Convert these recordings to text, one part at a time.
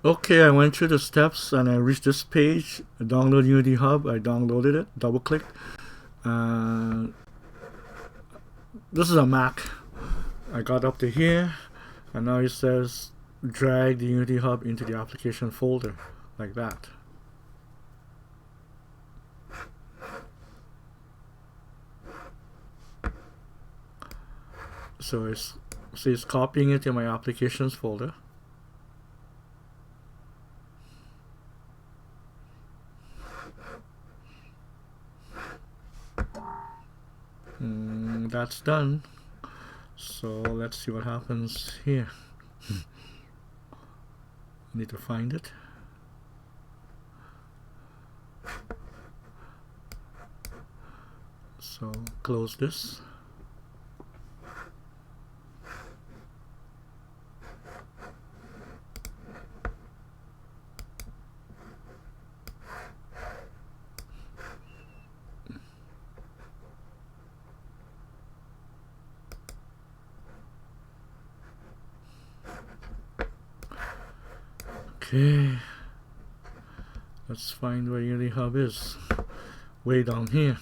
Okay, I went through the steps and I reached this page. Download Unity Hub. I downloaded it. Double click. Uh, this is a Mac. I got up to here, and now it says drag the Unity Hub into the application folder, like that. So it's copying it in my applications folder. That's done. So let's see what happens here. Need to find it. So close this. Okay, let's find where Unity Hub is. Way down here.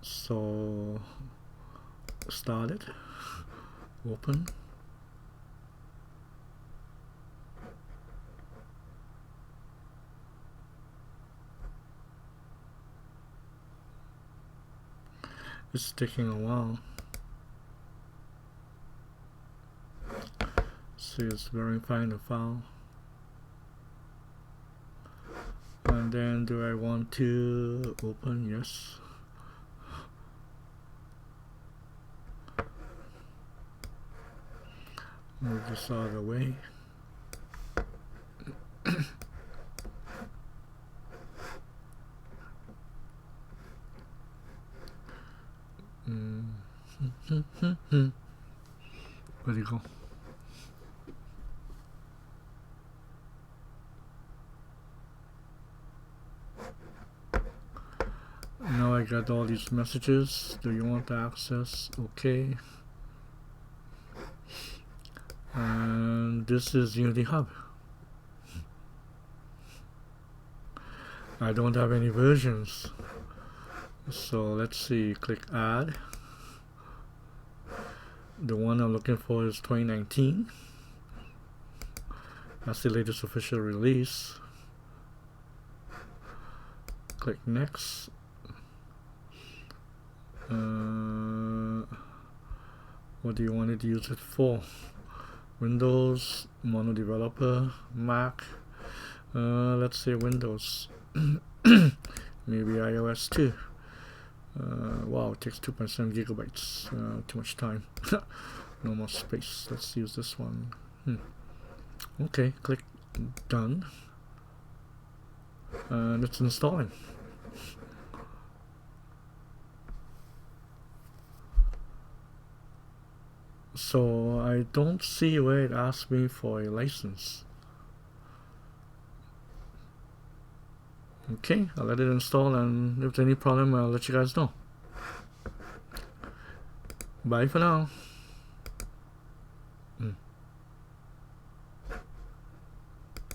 So start it. Open. It's taking a while. See, it's verifying the file. And then do I want to open? Yes. Move this out of the way. Where'd you go? Now I got all these messages. Do you want access? Okay. And this is Unity Hub. I don't have any versions. So let's see, click add. The one I'm looking for is 2019. That's the latest official release. Click next. What do you want to use it for? Windows, Mono Developer, Mac. Let's say Windows. Maybe iOS too. Wow, it takes 2.7 gigabytes. Too much time. No more space. Let's use this one. Okay, click done. And it's installing. So I don't see where it asks me for a license. Okay, I'll let it install, and if there's any problem, I'll let you guys know. Bye for now.